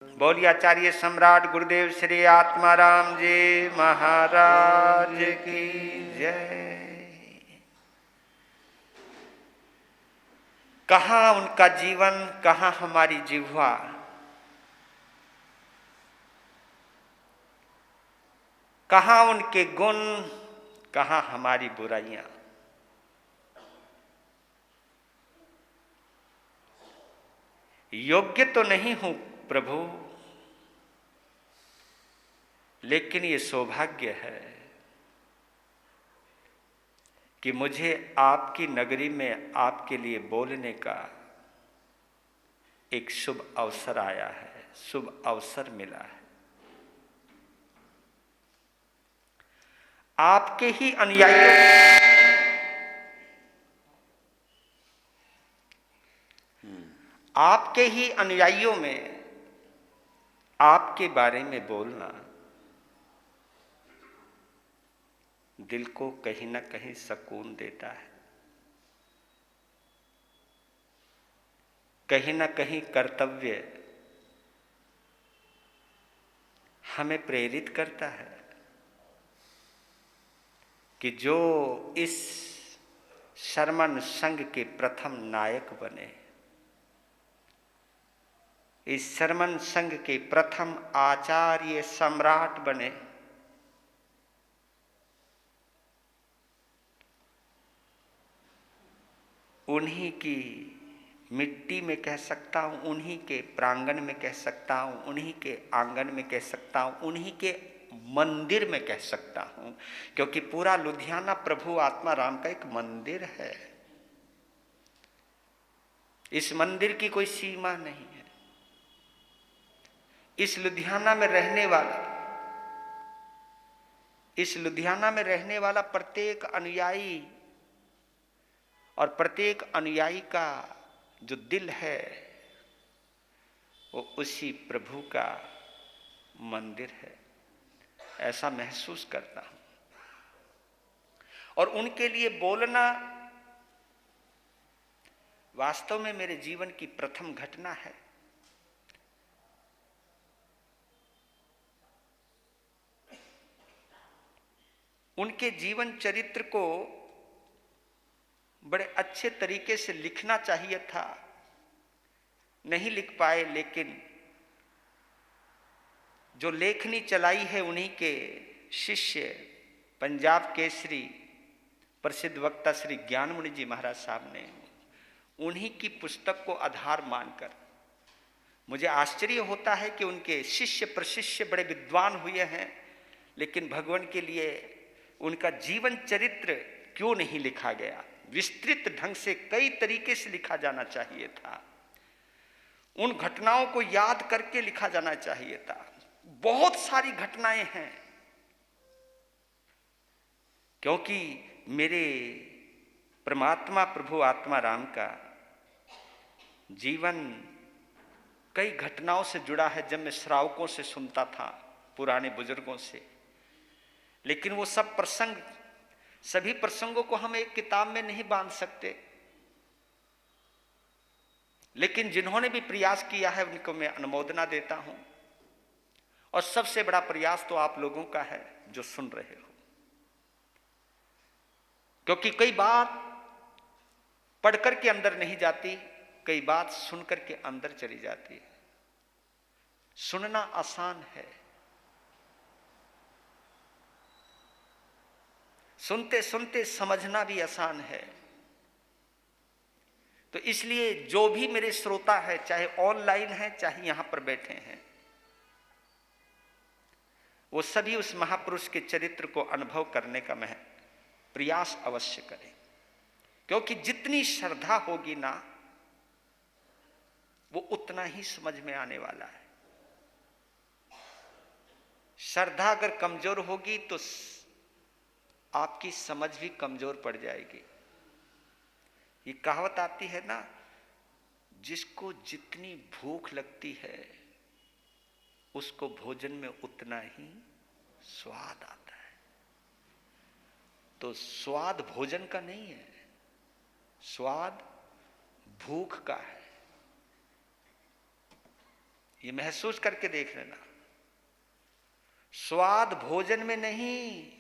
बोलिए आचार्य सम्राट गुरुदेव श्री आत्माराम जी महाराज की जय। कहाँ उनका जीवन, कहाँ हमारी जिह्वा। कहाँ उनके गुण, कहाँ हमारी बुराइयां। योग्य तो नहीं हूं प्रभु, लेकिन ये सौभाग्य है कि मुझे आपकी नगरी में आपके लिए बोलने का एक शुभ अवसर आया है, शुभ अवसर मिला है। आपके ही अनुयायियों आपके ही अनुयायियों में आपके बारे में बोलना दिल को कहीं ना कहीं सुकून देता है, कहीं ना कहीं कर्तव्य हमें प्रेरित करता है कि जो इस शर्मन संघ के प्रथम नायक बने, इस शर्मन संघ के प्रथम आचार्य सम्राट बने, उन्हीं की मिट्टी में कह सकता हूं, उन्हीं के प्रांगण में कह सकता हूं, उन्हीं के आंगन में कह सकता हूं, उन्हीं के मंदिर में कह सकता हूं, क्योंकि पूरा लुधियाना प्रभु आत्मा राम का एक मंदिर है। इस मंदिर की कोई सीमा नहीं है। इस लुधियाना में रहने वाला प्रत्येक अनुयायी और प्रत्येक अनुयायी का जो दिल है वो उसी प्रभु का मंदिर है, ऐसा महसूस करता हूं। और उनके लिए बोलना वास्तव में मेरे जीवन की प्रथम घटना है। उनके जीवन चरित्र को बड़े अच्छे तरीके से लिखना चाहिए था, नहीं लिख पाए, लेकिन जो लेखनी चलाई है उन्हीं के शिष्य पंजाब केसरी प्रसिद्ध वक्ता श्री ज्ञानमुनि जी महाराज साहब ने, उन्हीं की पुस्तक को आधार मानकर मुझे आश्चर्य होता है कि उनके शिष्य प्रशिष्य बड़े विद्वान हुए हैं, लेकिन भगवान के लिए उनका जीवन चरित्र क्यों नहीं लिखा गया। विस्तृत ढंग से कई तरीके से लिखा जाना चाहिए था, उन घटनाओं को याद करके लिखा जाना चाहिए था। बहुत सारी घटनाएं हैं, क्योंकि मेरे परमात्मा प्रभु आत्मा राम का जीवन कई घटनाओं से जुड़ा है। जब मैं श्रावकों से सुनता था, पुराने बुजुर्गों से, लेकिन वो सब प्रसंग, सभी प्रसंगों को हम एक किताब में नहीं बांध सकते, लेकिन जिन्होंने भी प्रयास किया है उनको मैं अनुमोदना देता हूं। और सबसे बड़ा प्रयास तो आप लोगों का है जो सुन रहे हो, क्योंकि कई बात पढ़कर के अंदर नहीं जाती, कई बात सुनकर के अंदर चली जाती है। सुनना आसान है, सुनते सुनते समझना भी आसान है। तो इसलिए जो भी मेरे श्रोता है, चाहे ऑनलाइन है चाहे यहां पर बैठे हैं, वो सभी उस महापुरुष के चरित्र को अनुभव करने का प्रयास अवश्य करें, क्योंकि जितनी श्रद्धा होगी ना, वो उतना ही समझ में आने वाला है। श्रद्धा अगर कमजोर होगी तो आपकी समझ भी कमजोर पड़ जाएगी। ये कहावत आती है ना, जिसको जितनी भूख लगती है उसको भोजन में उतना ही स्वाद आता है। तो स्वाद भोजन का नहीं है, स्वाद भूख का है। ये महसूस करके देख लेना। स्वाद भोजन में नहीं,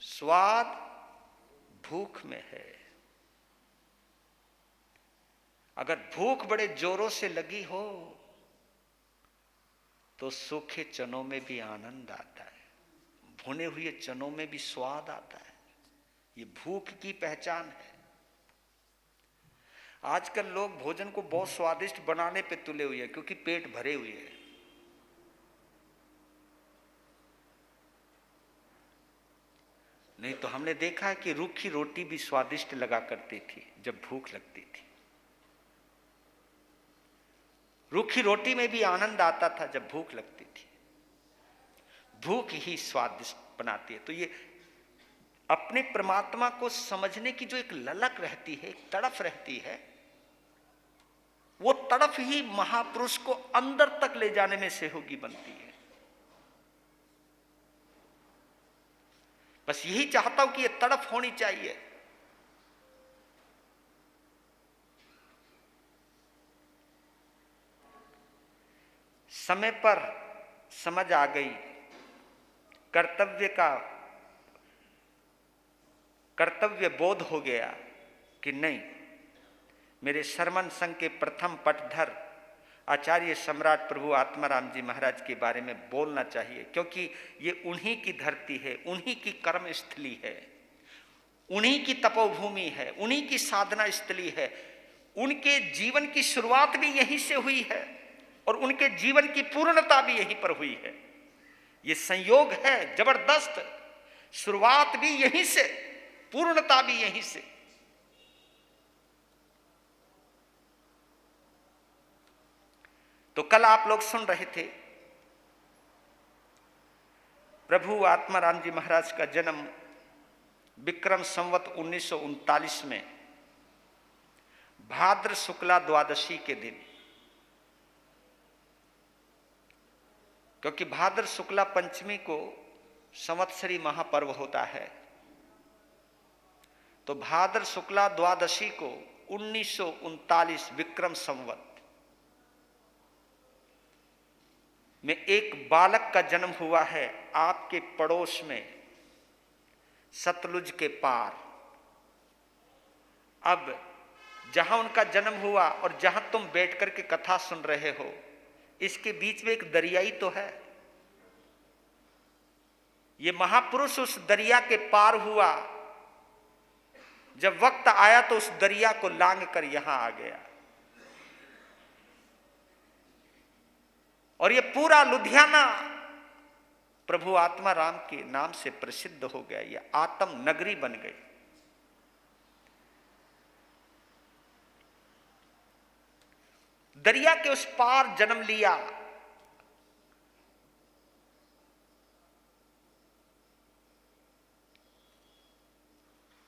स्वाद भूख में है। अगर भूख बड़े जोरों से लगी हो तो सूखे चनों में भी आनंद आता है, भुने हुए चनों में भी स्वाद आता है। ये भूख की पहचान है। आजकल लोग भोजन को बहुत स्वादिष्ट बनाने पे तुले हुए हैं क्योंकि पेट भरे हुए हैं। नहीं तो हमने देखा है कि रूखी रोटी भी स्वादिष्ट लगा करती थी जब भूख लगती थी। रूखी रोटी में भी आनंद आता था जब भूख लगती थी। भूख ही स्वादिष्ट बनाती है। तो ये अपने परमात्मा को समझने की जो एक ललक रहती है, एक तड़फ रहती है, वो तड़फ ही महापुरुष को अंदर तक ले जाने में सहयोगी बनती है। बस यही चाहता हूं कि ये तड़फ होनी चाहिए। समय पर समझ आ गई, कर्तव्य बोध हो गया कि नहीं, मेरे शरमन संघ के प्रथम पटधर आचार्य सम्राट प्रभु आत्माराम जी महाराज के बारे में बोलना चाहिए, क्योंकि ये उन्हीं की धरती है, उन्हीं की कर्म स्थली है, उन्हीं की तपोभूमि है, उन्हीं की साधना स्थली है। उनके जीवन की शुरुआत भी यहीं से हुई है और उनके जीवन की पूर्णता भी यहीं पर हुई है। ये संयोग है जबरदस्त। शुरुआत भी यहीं से, पूर्णता भी यहीं से। तो कल आप लोग सुन रहे थे प्रभु आत्माराम जी महाराज का जन्म विक्रम संवत 1939 में भाद्र शुक्ला द्वादशी के दिन, क्योंकि भाद्र शुक्ला पंचमी को संवत्सरी महापर्व होता है, तो भाद्र शुक्ला द्वादशी को 1939 विक्रम संवत में एक बालक का जन्म हुआ है आपके पड़ोस में, सतलुज के पार। अब जहां उनका जन्म हुआ और जहां तुम बैठ करके कथा सुन रहे हो, इसके बीच में एक दरिया ही तो है। ये महापुरुष उस दरिया के पार हुआ, जब वक्त आया तो उस दरिया को लांघ कर यहां आ गया। और ये पूरा लुधियाना प्रभु आत्माराम के नाम से प्रसिद्ध हो गया। ये आत्म नगरी बन गई। दरिया के उस पार जन्म लिया।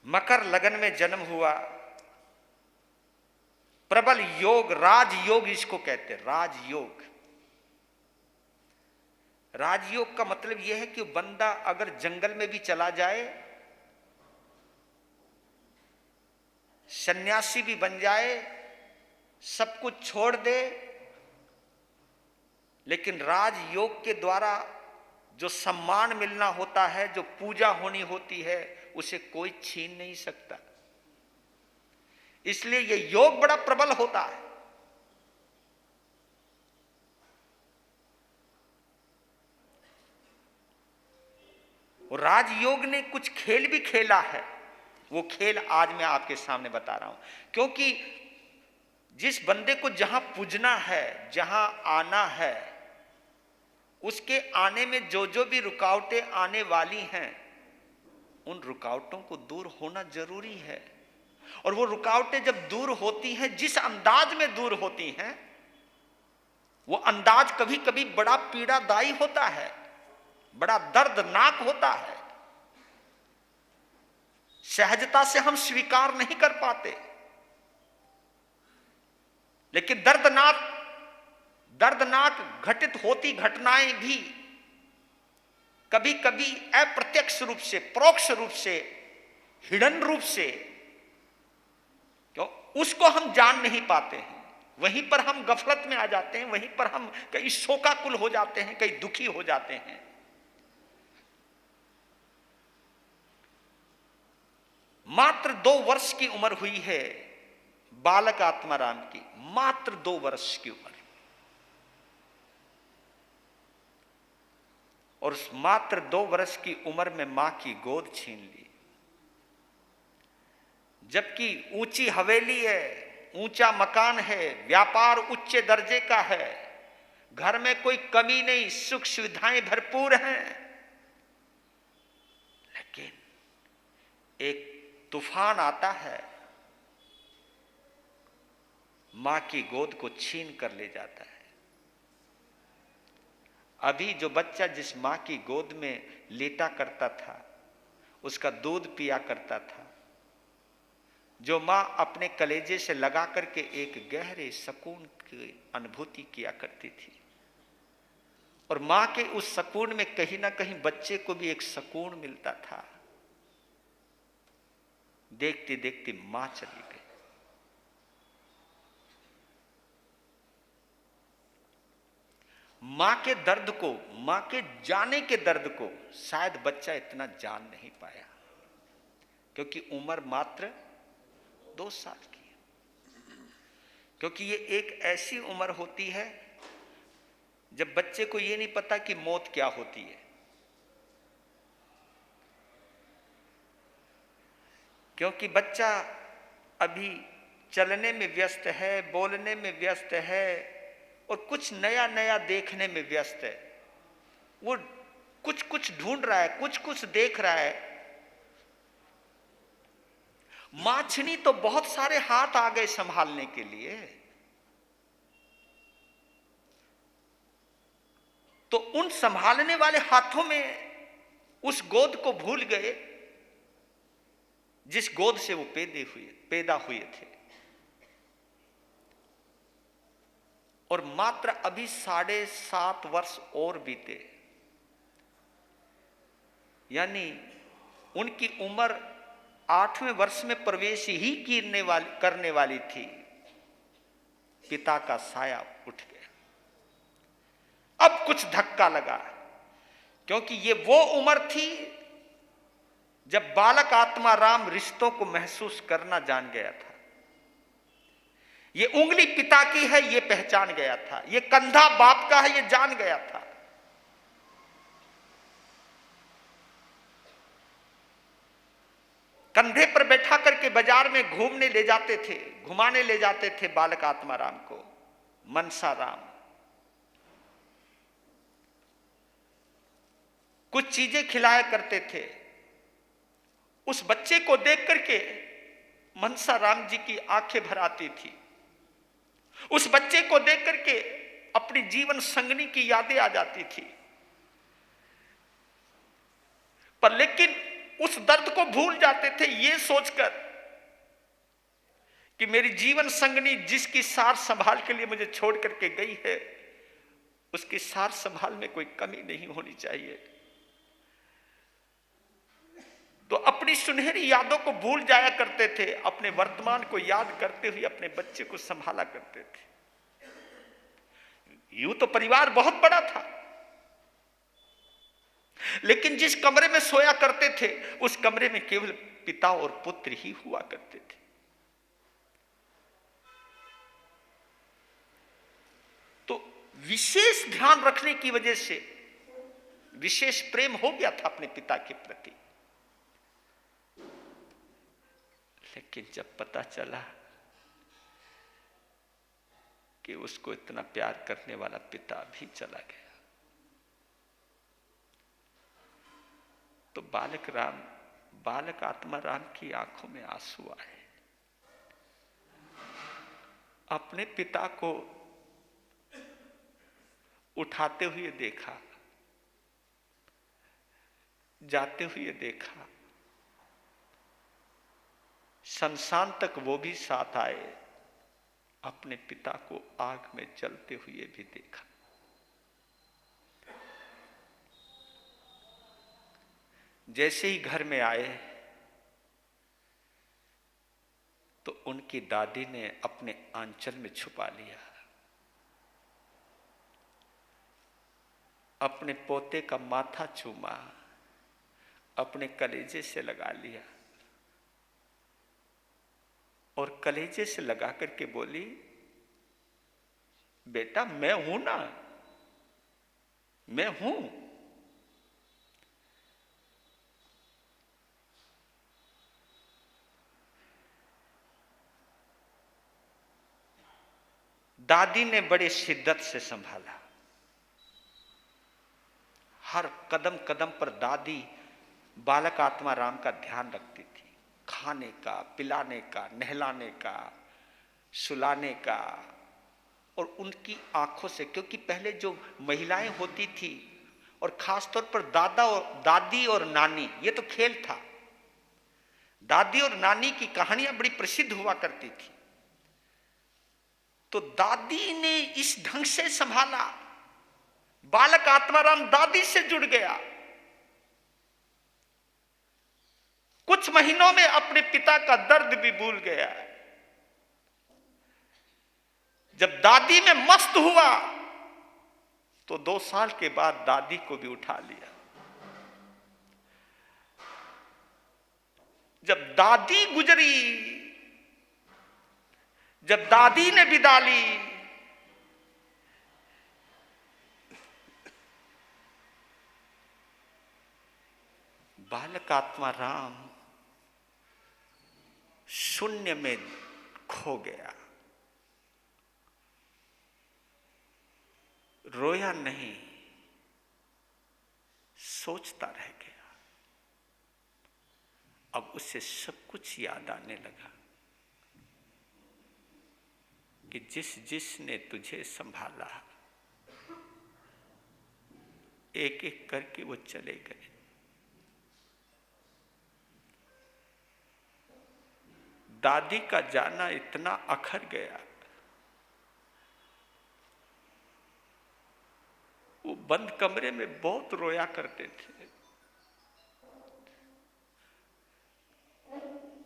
मकर लगन में जन्म हुआ। प्रबल योग, राजयोग इसको कहते हैं, राजयोग। राजयोग का मतलब यह है कि बंदा अगर जंगल में भी चला जाए, सन्यासी भी बन जाए, सब कुछ छोड़ दे, लेकिन राजयोग के द्वारा जो सम्मान मिलना होता है, जो पूजा होनी होती है, उसे कोई छीन नहीं सकता। इसलिए यह योग बड़ा प्रबल होता है। और राजयोग ने कुछ खेल भी खेला है। वो खेल आज मैं आपके सामने बता रहा हूं, क्योंकि जिस बंदे को जहां पूजना है, जहां आना है, उसके आने में जो जो भी रुकावटें आने वाली हैं, उन रुकावटों को दूर होना जरूरी है। और वो रुकावटें जब दूर होती हैं, जिस अंदाज में दूर होती हैं, वो अंदाज कभी कभी बड़ा पीड़ादायी होता है, बड़ा दर्दनाक होता है। सहजता से हम स्वीकार नहीं कर पाते, लेकिन दर्दनाक घटित होती घटनाएं भी कभी कभी अप्रत्यक्ष रूप से, परोक्ष रूप से, हिडन रूप से, क्यों, उसको हम जान नहीं पाते हैं, वहीं पर हम गफलत में आ जाते हैं, वहीं पर हम कई शोकाकुल हो जाते हैं, कई दुखी हो जाते हैं। मात्र 2 वर्ष की उम्र हुई है बालक आत्माराम की, मात्र 2 वर्ष की उम्र, और उस मात्र 2 वर्ष की उम्र में मां की गोद छीन ली। जबकि ऊंची हवेली है, ऊंचा मकान है, व्यापार उच्च दर्जे का है, घर में कोई कमी नहीं, सुख सुविधाएं भरपूर हैं, लेकिन एक तूफान आता है, मां की गोद को छीन कर ले जाता है। अभी जो बच्चा जिस मां की गोद में लेटा करता था, उसका दूध पिया करता था, जो मां अपने कलेजे से लगा करके एक गहरे सुकून की अनुभूति किया करती थी, और मां के उस सुकून में कहीं ना कहीं बच्चे को भी एक सुकून मिलता था। देखते देखते मां चली गई। मां के दर्द को, मां के जाने के दर्द को शायद बच्चा इतना जान नहीं पाया, क्योंकि उम्र मात्र 2 साल की है। क्योंकि ये एक ऐसी उम्र होती है जब बच्चे को ये नहीं पता कि मौत क्या होती है। क्योंकि बच्चा अभी चलने में व्यस्त है, बोलने में व्यस्त है, और कुछ नया नया देखने में व्यस्त है। वो कुछ कुछ ढूंढ रहा है, कुछ कुछ देख रहा है। माछनी तो बहुत सारे हाथ आ गए संभालने के लिए, तो उन संभालने वाले हाथों में उस गोद को भूल गए जिस गोद से वो पैदा हुए थे। और मात्र अभी 7.5 वर्ष और बीते, यानी उनकी उम्र 8वें वर्ष में प्रवेश ही करने वाली थी। पिता का साया उठ गया। अब कुछ धक्का लगा, क्योंकि ये वो उम्र थी जब बालक आत्माराम रिश्तों को महसूस करना जान गया था। ये उंगली पिता की है ये पहचान गया था, ये कंधा बाप का है ये जान गया था। कंधे पर बैठा करके बाजार में घुमाने ले जाते थे बालक आत्माराम को मनसाराम। कुछ चीजें खिलाया करते थे। उस बच्चे को देख करके मनसाराम जी की आंखें भर आती थी। उस बच्चे को देख करके अपनी जीवन संगनी की यादें आ जाती थी। पर लेकिन उस दर्द को भूल जाते थे ये सोचकर कि मेरी जीवन संगनी जिसकी सार संभाल के लिए मुझे छोड़ करके गई है, उसकी सार संभाल में कोई कमी नहीं होनी चाहिए। तो अपनी सुनहरी यादों को भूल जाया करते थे, अपने वर्तमान को याद करते हुए अपने बच्चे को संभाला करते थे। यूं तो परिवार बहुत बड़ा था, लेकिन जिस कमरे में सोया करते थे उस कमरे में केवल पिता और पुत्र ही हुआ करते थे। तो विशेष ध्यान रखने की वजह से विशेष प्रेम हो गया था अपने पिता के प्रति। लेकिन जब पता चला कि उसको इतना प्यार करने वाला पिता भी चला गया, तो बालक आत्माराम की आंखों में आंसू आए। अपने पिता को उठाते हुए देखा, जाते हुए देखा, शमशान तक वो भी साथ आए, अपने पिता को आग में जलते हुए भी देखा। जैसे ही घर में आए तो उनकी दादी ने अपने आंचल में छुपा लिया, अपने पोते का माथा चूमा, अपने कलेजे से लगा लिया और कलेजे से लगा करके बोली, बेटा मैं हूं ना, मैं हूं। दादी ने बड़े शिद्दत से संभाला। हर कदम कदम पर दादी बालक आत्मा राम का ध्यान रखती थी, खाने का, पिलाने का, नहलाने का, सुलाने का। और उनकी आंखों से, क्योंकि पहले जो महिलाएं होती थी और खासतौर पर दादा और दादी और नानी, ये तो खेल था। दादी और नानी की कहानियां बड़ी प्रसिद्ध हुआ करती थी। तो दादी ने इस ढंग से संभाला, बालक आत्माराम दादी से जुड़ गया। कुछ महीनों में अपने पिता का दर्द भी भूल गया। जब दादी में मस्त हुआ तो 2 साल के बाद दादी को भी उठा लिया। जब दादी गुजरी, जब दादी ने विदा ली, बालक आत्मा राम शून्य में खो गया। रोया नहीं, सोचता रह गया। अब उसे सब कुछ याद आने लगा कि जिसने तुझे संभाला, एक एक करके वो चले गए। दादी का जाना इतना अखर गया, वो बंद कमरे में बहुत रोया करते थे,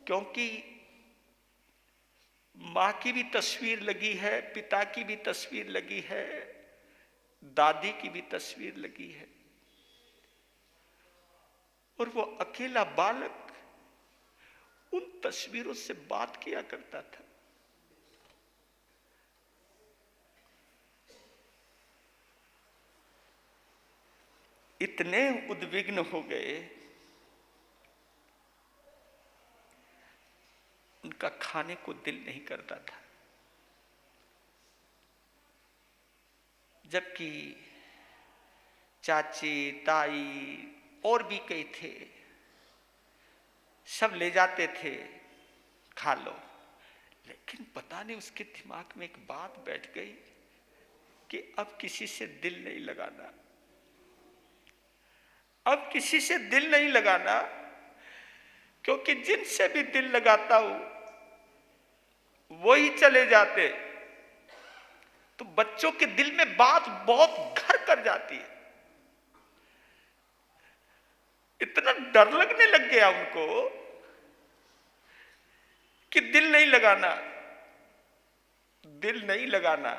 क्योंकि मां की भी तस्वीर लगी है, पिता की भी तस्वीर लगी है, दादी की भी तस्वीर लगी है, और वो अकेला बालक उन तस्वीरों से बात किया करता था। इतने उद्विग्न हो गए, उनका खाने को दिल नहीं करता था। जबकि चाची, ताई और भी कई थे, सब ले जाते थे, खा लो। लेकिन पता नहीं उसके दिमाग में एक बात बैठ गई कि अब किसी से दिल नहीं लगाना, अब किसी से दिल नहीं लगाना, क्योंकि जिनसे भी दिल लगाता हूं वो ही चले जाते। तो बच्चों के दिल में बात बहुत घर कर जाती है। इतना डर लगने लग गया उनको कि दिल नहीं लगाना, दिल नहीं लगाना।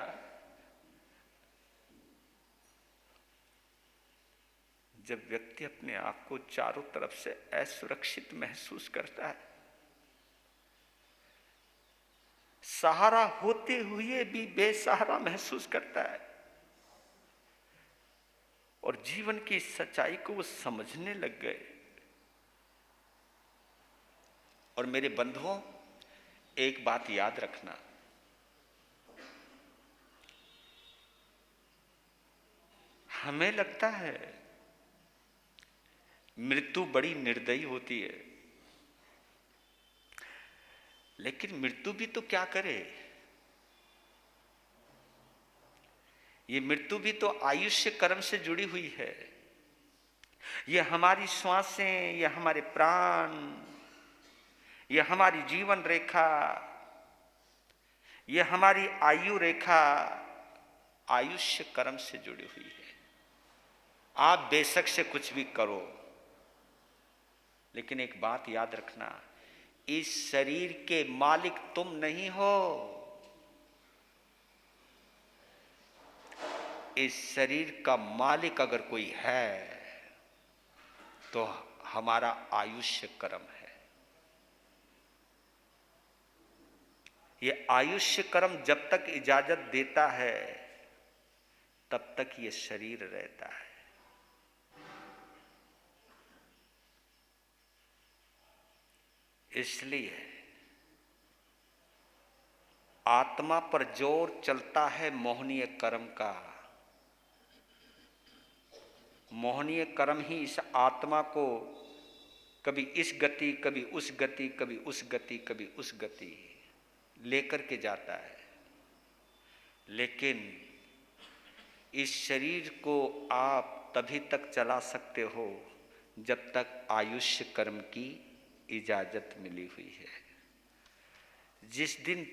जब व्यक्ति अपने आप को चारों तरफ से असुरक्षित महसूस करता है, सहारा होते हुए भी बेसहारा महसूस करता है, और जीवन की सच्चाई को वो समझने लग गए। और मेरे बंधुओं, एक बात याद रखना, हमें लगता है मृत्यु बड़ी निर्दयी होती है, लेकिन मृत्यु भी तो क्या करे। ये मृत्यु भी तो आयुष्य कर्म से जुड़ी हुई है। ये हमारी श्वासें, ये हमारे प्राण, ये हमारी जीवन रेखा, ये हमारी आयु रेखा आयुष्य कर्म से जुड़ी हुई है। आप बेशक से कुछ भी करो, लेकिन एक बात याद रखना, इस शरीर के मालिक तुम नहीं हो। इस शरीर का मालिक अगर कोई है तो हमारा आयुष्य कर्म है। ये आयुष्य कर्म जब तक इजाजत देता है तब तक ये शरीर रहता है। इसलिए आत्मा पर जोर चलता है मोहनीय कर्म का। मोहनीय कर्म ही इस आत्मा को कभी इस गति, कभी उस गति, कभी उस गति, कभी उस गति लेकर के जाता है। लेकिन इस शरीर को आप तभी तक चला सकते हो जब तक आयुष्य कर्म की इजाजत मिली हुई है। जिस दिन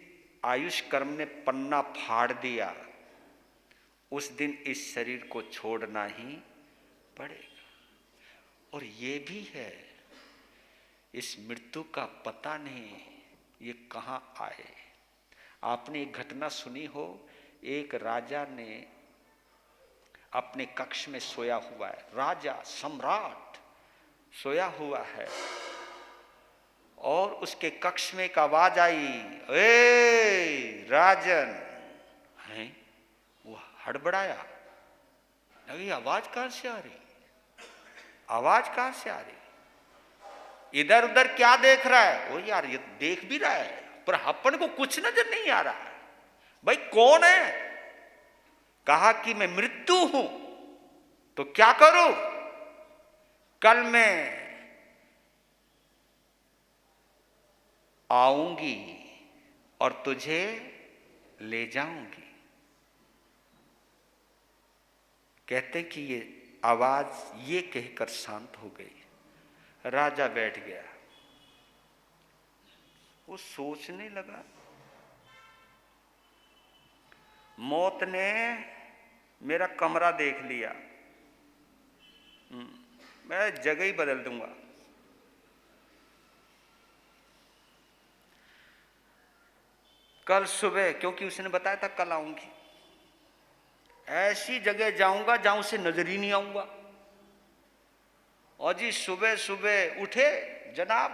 आयुष कर्म ने पन्ना फाड़ दिया उस दिन इस शरीर को छोड़ना ही पड़ेगा। और ये भी है, इस मृत्यु का पता नहीं ये कहाँ आए। आपने एक घटना सुनी हो, एक राजा ने अपने कक्ष में सोया हुआ है, राजा सम्राट सोया हुआ है, और उसके कक्ष में एक आवाज आई, ए राजन। है वो हड़बड़ाया, लगी आवाज कहां से आ रही, आवाज कहां से आ रही, इधर उधर क्या देख रहा है। वो यार ये देख भी रहा है पर अपन को कुछ नजर नहीं आ रहा है। भाई कौन है? कहा कि मैं मृत्यु हूं। तो क्या करूं? कल मैं आऊंगी और तुझे ले जाऊंगी। कहते कि ये आवाज ये कहकर शांत हो गई। राजा बैठ गया, वो सोचने लगा, मौत ने मेरा कमरा देख लिया, मैं जगह ही बदल दूंगा। कल सुबह, क्योंकि उसने बताया था कल आऊंगी, ऐसी जगह जाऊंगा जहां उसे नजर ही नहीं आऊंगा। और जी सुबह सुबह उठे जनाब,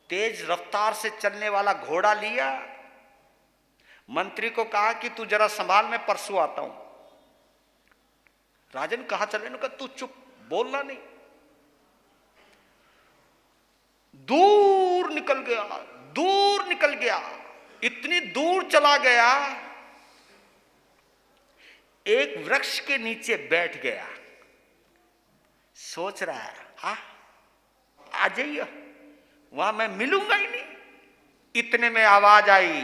तेज रफ्तार से चलने वाला घोड़ा लिया, मंत्री को कहा कि तू जरा संभाल, मैं परसों आता हूं। राजन कहा चले, कहा तू चुप, बोलना नहीं। दूर निकल गया, दूर निकल गया, इतनी दूर चला गया, एक वृक्ष के नीचे बैठ गया। सोच रहा है, आ जाइए, वहां मैं मिलूंगा ही नहीं। इतने में आवाज आई,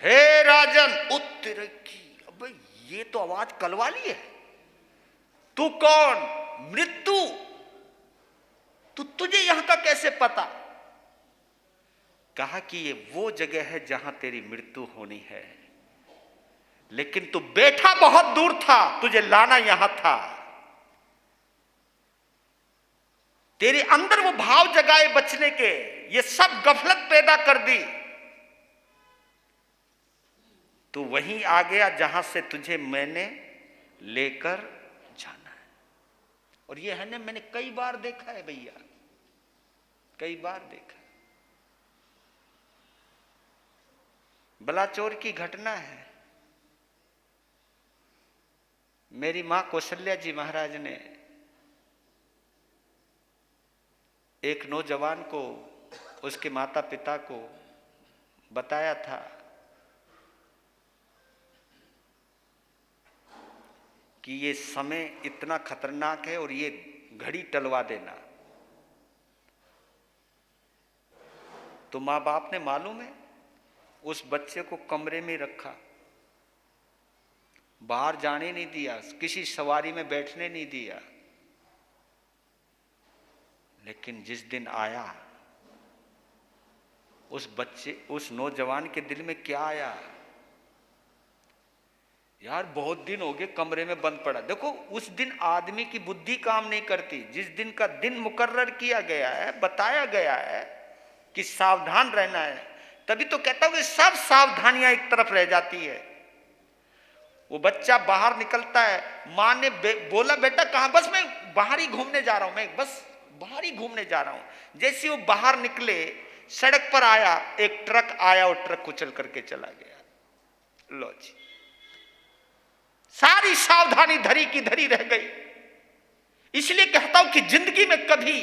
हे राजन उत्तर की। अबे ये तो आवाज कल वाली है। तू कौन? मृत्यु। तुझे यहां का कैसे पता? कहा कि ये वो जगह है जहां तेरी मृत्यु होनी है, लेकिन तू बैठा बहुत दूर था, तुझे लाना यहां था। तेरे अंदर वो भाव जगाए बचने के, ये सब गफलत पैदा कर दी। तू वहीं आ गया जहां से तुझे मैंने लेकर जाना है। और ये है ना, मैंने कई बार देखा है भैया, कई बार देखा। बलाचौर की घटना है। मेरी मां कौशल्या जी महाराज ने एक नौजवान को, उसके माता पिता को बताया था कि ये समय इतना खतरनाक है और ये घड़ी टलवा देना। तो माँ बाप ने, मालूम है, उस बच्चे को कमरे में रखा, बाहर जाने नहीं दिया, किसी सवारी में बैठने नहीं दिया। लेकिन जिस दिन आया, उस बच्चे, उस नौजवान के दिल में क्या आया, यार बहुत दिन हो गए कमरे में बंद पड़ा। देखो उस दिन आदमी की बुद्धि काम नहीं करती। जिस दिन का दिन मुकर्रर किया गया है, बताया गया है कि सावधान रहना है। तभी तो कहता हूं कि सब सावधानियां एक तरफ रह जाती है। वो बच्चा बाहर निकलता है, मां ने बोला बेटा कहां? बस मैं बाहर ही घूमने जा रहा हूं, मैं बस बाहर ही घूमने जा रहा हूं। जैसे वो बाहर निकले, सड़क पर आया, एक ट्रक आया और ट्रक कुचल करके चला गया। लो जी, सारी सावधानी धरी की धरी रह गई। इसलिए कहता हूं कि जिंदगी में कभी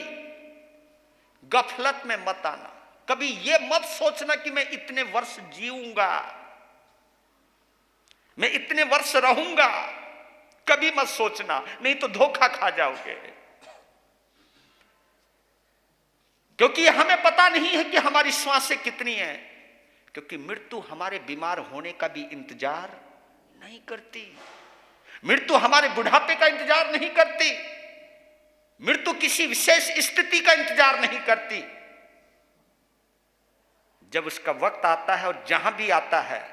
गफलत में मत आना। कभी यह मत सोचना कि मैं इतने वर्ष जीऊंगा, मैं इतने वर्ष रहूंगा। कभी मत सोचना, नहीं तो धोखा खा जाओगे। क्योंकि हमें पता नहीं है कि हमारी श्वासें कितनी हैं। क्योंकि मृत्यु हमारे बीमार होने का भी इंतजार नहीं करती, मृत्यु हमारे बुढ़ापे का इंतजार नहीं करती, मृत्यु किसी विशेष स्थिति का इंतजार नहीं करती। जब उसका वक्त आता है और जहां भी आता है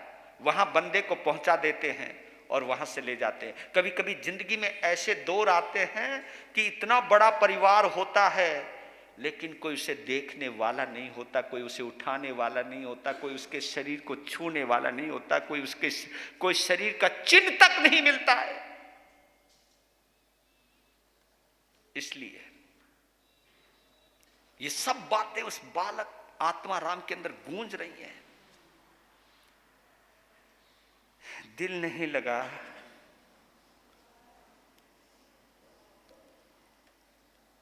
वहां बंदे को पहुंचा देते हैं और वहां से ले जाते हैं। कभी कभी जिंदगी में ऐसे दौर आते हैं कि इतना बड़ा परिवार होता है लेकिन कोई उसे देखने वाला नहीं होता, कोई उसे उठाने वाला नहीं होता, कोई उसके शरीर को छूने वाला नहीं होता, कोई शरीर का चिन्ह तक नहीं मिलता है। इसलिए ये सब बातें उस बालक आत्मा राम के अंदर गूंज रही हैं। दिल नहीं लगा,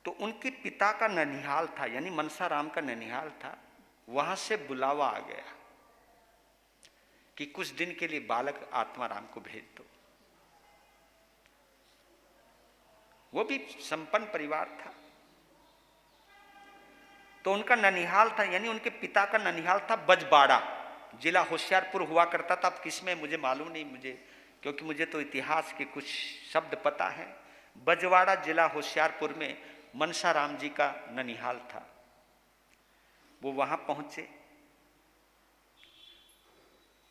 तो उनके पिता का ननिहाल था, यानी मनसा राम का ननिहाल था, वहां से बुलावा आ गया कि कुछ दिन के लिए बालक आत्मा राम को भेज दो। वो भी संपन्न परिवार था, तो उनका ननिहाल था, यानी उनके पिता का ननिहाल था बजबाड़ा, जिला होशियारपुर हुआ करता था। अब किसमें मुझे मालूम नहीं, मुझे क्योंकि मुझे तो इतिहास के कुछ शब्द पता है। बजवाड़ा जिला होशियारपुर में मनसा राम जी का ननिहाल था। वो वहां पहुंचे,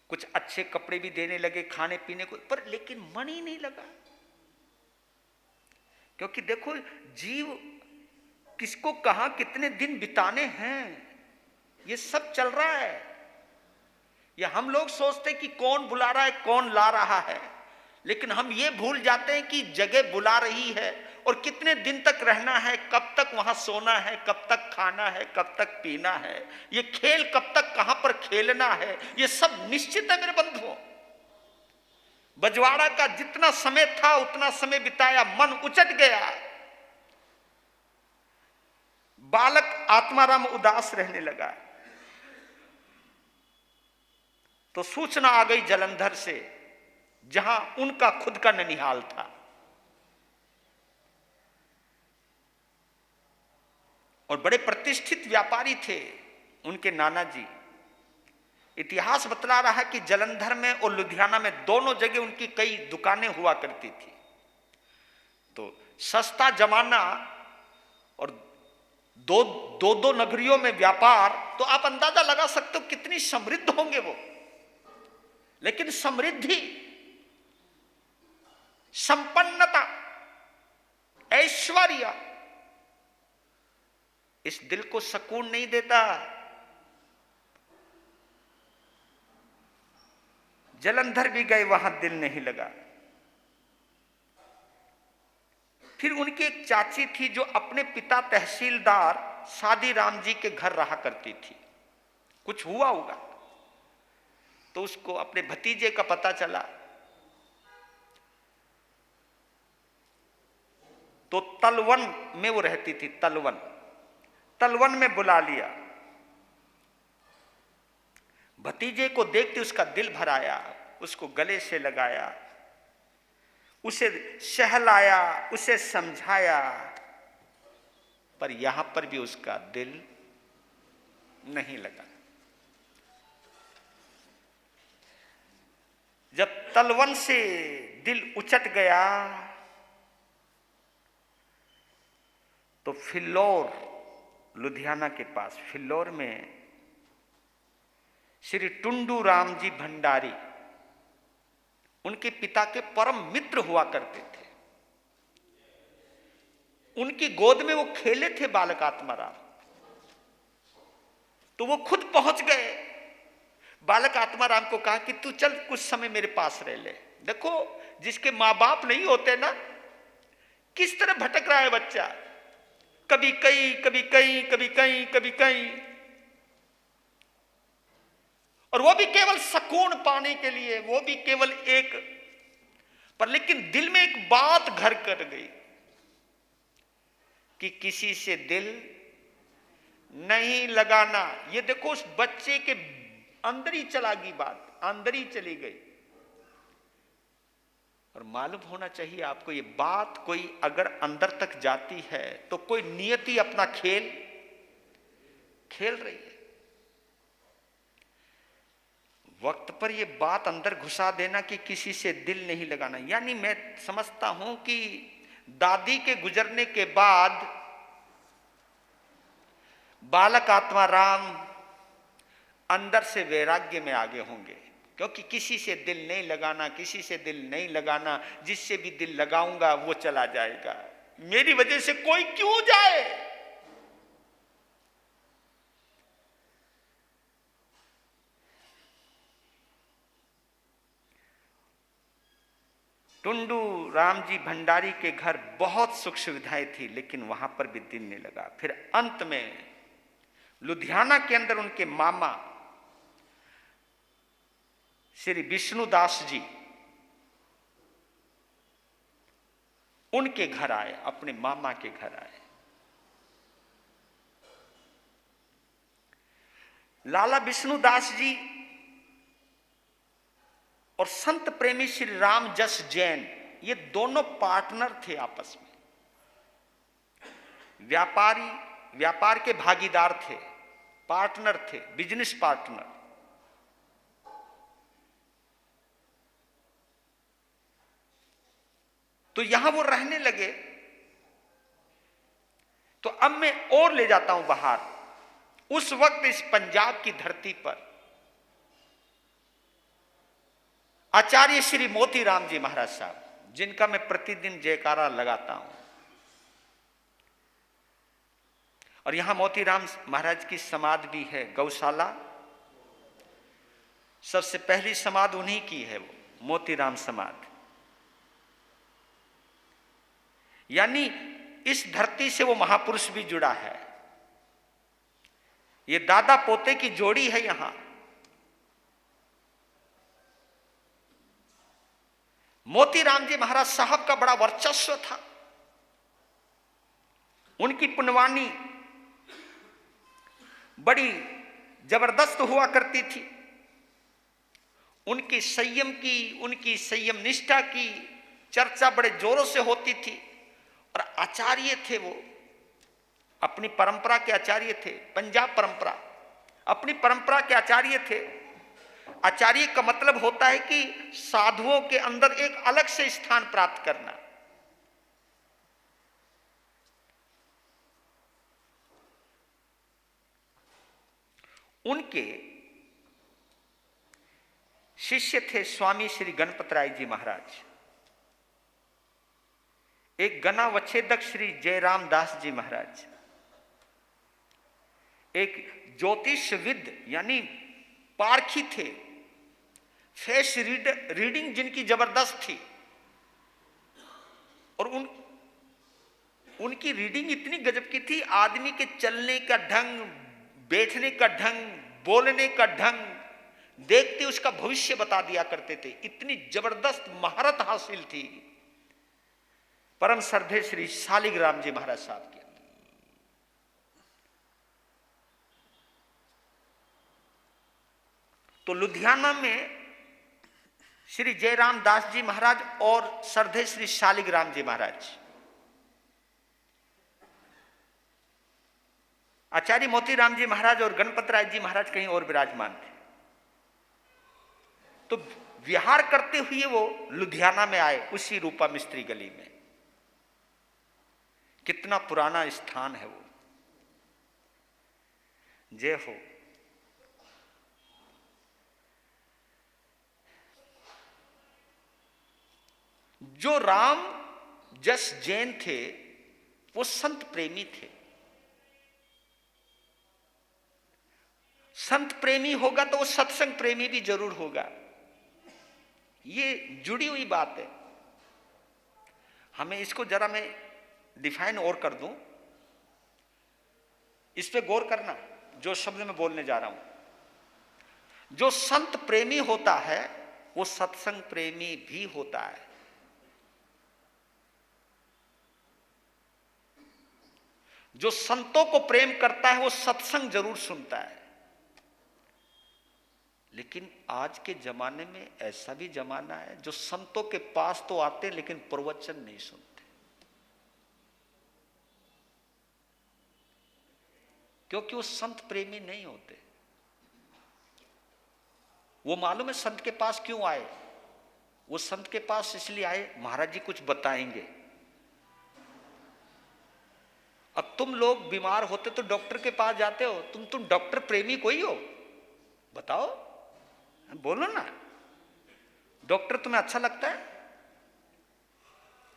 कुछ अच्छे कपड़े भी देने लगे, खाने पीने को, पर लेकिन मन ही नहीं लगा। क्योंकि देखो, जीव किसको कहां कितने दिन बिताने हैं, ये सब चल रहा है। या हम लोग सोचते कि कौन बुला रहा है, कौन ला रहा है, लेकिन हम ये भूल जाते हैं कि जगह बुला रही है और कितने दिन तक रहना है, कब तक वहां सोना है, कब तक खाना है, कब तक पीना है, ये खेल कब तक कहां पर खेलना है, ये सब निश्चित है मेरे बंधुओं। बजवाड़ा का जितना समय था उतना समय बिताया, मन उचट गया। बालक आत्माराम उदास रहने लगा। तो सूचना आ गई जालंधर से, जहां उनका खुद का ननिहाल था। और बड़े प्रतिष्ठित व्यापारी थे उनके नाना जी। इतिहास बतला रहा है कि जालंधर में और लुधियाना में दोनों जगह उनकी कई दुकानें हुआ करती थी। तो सस्ता जमाना और दो नगरियों में व्यापार, तो आप अंदाजा लगा सकते हो कितनी समृद्ध होंगे वो। लेकिन समृद्धि, संपन्नता, ऐश्वर्य इस दिल को सुकून नहीं देता। जालंधर भी गए, वहां दिल नहीं लगा। फिर उनकी एक चाची थी जो अपने पिता तहसीलदार सादी राम जी के घर रहा करती थी। कुछ हुआ होगा तो उसको अपने भतीजे का पता चला, तो तलवन में वो रहती थी, तलवन में बुला लिया। भतीजे को देखते उसका दिल भर आया, उसको गले से लगाया, उसे सहलाया, उसे समझाया, पर यहां पर भी उसका दिल नहीं लगा। जब तलवन से दिल उचट गया तो फिल्लौर, लुधियाना के पास फिल्लौर में श्री टुंडू राम जी भंडारी उनके पिता के परम मित्र हुआ करते थे। उनकी गोद में वो खेले थे बालक आत्माराम। तो वो खुद पहुंच गए। बालक आत्माराम को कहा कि तू चल कुछ समय मेरे पास रह ले। देखो, जिसके माँ बाप नहीं होते ना, किस तरह भटक रहा है बच्चा, कभी कहीं कभी कहीं कभी कहीं कभी कहीं, और वो भी केवल सुकून पाने के लिए, वो भी केवल एक पर। लेकिन दिल में एक बात घर कर गई कि किसी से दिल नहीं लगाना। ये देखो, उस बच्चे के अंदर ही चला गई बात, अंदर ही चली गई। और मालूम होना चाहिए आपको, ये बात कोई अगर अंदर तक जाती है तो कोई नियति अपना खेल खेल रही है। वक्त पर यह बात अंदर घुसा देना कि किसी से दिल नहीं लगाना, यानी मैं समझता हूं कि दादी के गुजरने के बाद बालक आत्माराम अंदर से वैराग्य में आगे होंगे, क्योंकि किसी से दिल नहीं लगाना, किसी से दिल नहीं लगाना, जिससे भी दिल लगाऊंगा वो चला जाएगा, मेरी वजह से कोई क्यों जाए। टुंडू राम जी भंडारी के घर बहुत सुख सुविधाएं थी, लेकिन वहां पर भी दिल नहीं लगा। फिर अंत में लुधियाना के अंदर उनके मामा श्री विष्णुदास जी उनके घर आए, अपने मामा के घर आए। लाला विष्णुदास जी और संत प्रेमी श्री राम जस जैन, ये दोनों पार्टनर थे आपस में, व्यापार के भागीदार थे, पार्टनर थे, बिजनेस पार्टनर। तो यहां वो रहने लगे। तो अब मैं और ले जाता हूं बाहर। उस वक्त इस पंजाब की धरती पर आचार्य श्री मोतीराम जी महाराज साहब, जिनका मैं प्रतिदिन जयकारा लगाता हूं, और यहां मोतीराम महाराज की समाधि भी है, गौशाला। सबसे पहली समाधि उन्हीं की है, वो मोतीराम समाधि। यानी इस धरती से वो महापुरुष भी जुड़ा है। ये दादा पोते की जोड़ी है। यहां मोतीराम जी महाराज साहब का बड़ा वर्चस्व था। उनकी पुण्यवाणी बड़ी जबरदस्त हुआ करती थी। उनकी संयम निष्ठा की चर्चा बड़े जोरों से होती थी। और आचार्य थे वो, अपनी परंपरा के आचार्य थे, पंजाब परंपरा, अपनी परंपरा के आचार्य थे। आचार्य का मतलब होता है कि साधुओं के अंदर एक अलग से स्थान प्राप्त करना। उनके शिष्य थे स्वामी श्री गणपतराय जी महाराज, एक गणावच्छेदक श्री जयराम दास जी महाराज, एक ज्योतिषविद यानी पारखी थे, फेस रीडिंग जिनकी जबरदस्त थी। और उनकी रीडिंग इतनी गजब की थी, आदमी के चलने का ढंग, बैठने का ढंग, बोलने का ढंग देखते उसका भविष्य बता दिया करते थे। इतनी जबरदस्त महारत हासिल थी परम श्रद्धेय श्री शालिग्राम जी महाराज साहब के। तो लुधियाना में श्री जयराम दास जी महाराज और श्रद्धेय श्री शालिग्राम जी महाराज, आचार्य मोतीराम जी महाराज और गणपतराय जी महाराज कहीं और विराजमान थे। तो विहार करते हुए वो लुधियाना में आए, उसी रूपा मिस्त्री गली में। कितना पुराना स्थान है वो। जय हो। जो राम जस जैन थे वो संत प्रेमी थे। संत प्रेमी होगा तो वो सत्संग प्रेमी भी जरूर होगा। ये जुड़ी हुई बात है। हमें इसको जरा मैं डिफाइन और कर दूं, इस पे गौर करना जो शब्द मैं बोलने जा रहा हूं। जो संत प्रेमी होता है वो सत्संग प्रेमी भी होता है। जो संतों को प्रेम करता है वो सत्संग जरूर सुनता है। लेकिन आज के जमाने में ऐसा भी जमाना है जो संतों के पास तो आते हैं लेकिन प्रवचन नहीं सुनते। क्योंकि वो संत प्रेमी नहीं होते। वो मालूम है संत के पास क्यों आए? वो संत के पास इसलिए आए, महाराज जी कुछ बताएंगे। अब तुम लोग बीमार होते तो डॉक्टर के पास जाते हो, तुम डॉक्टर प्रेमी कोई हो? बताओ, बोलो ना। डॉक्टर तुम्हें अच्छा लगता है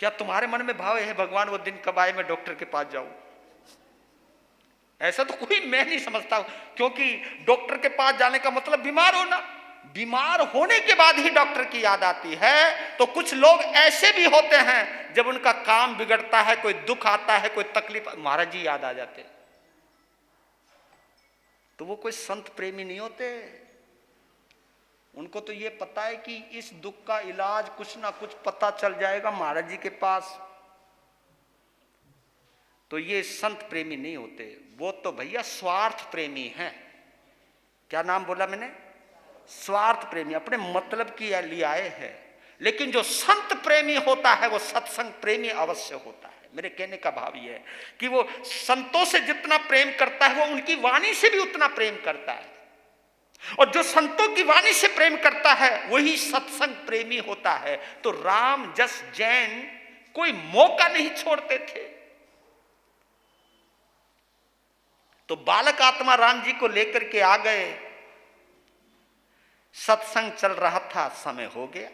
क्या? तुम्हारे मन में भाव है भगवान वो दिन कब आए मैं डॉक्टर के पास जाऊं? ऐसा तो कोई मैं नहीं समझता, क्योंकि डॉक्टर के पास जाने का मतलब बीमार होना। बीमार होने के बाद ही डॉक्टर की याद आती है। तो कुछ लोग ऐसे भी होते हैं जब उनका काम बिगड़ता है, कोई दुख आता है, कोई तकलीफ, महाराज जी याद आ जाते, तो वो कोई संत प्रेमी नहीं होते। उनको तो ये पता है कि इस दुख का इलाज कुछ ना कुछ पता चल जाएगा महाराज जी के पास। तो ये संत प्रेमी नहीं होते, वो तो भैया स्वार्थ प्रेमी हैं। क्या नाम बोला मैंने? स्वार्थ प्रेमी, अपने मतलब के लिए आए हैं। लेकिन जो संत प्रेमी होता है वो सत्संग प्रेमी अवश्य होता है। मेरे कहने का भाव ये है कि वो संतों से जितना प्रेम करता है वो उनकी वाणी से भी उतना प्रेम करता है। और जो संतों की वाणी से प्रेम करता है वही सत्संग प्रेमी होता है। तो राम जस जैन कोई मौका नहीं छोड़ते थे। तो बालक आत्मा राम जी को लेकर के आ गए। सत्संग चल रहा था, समय हो गया।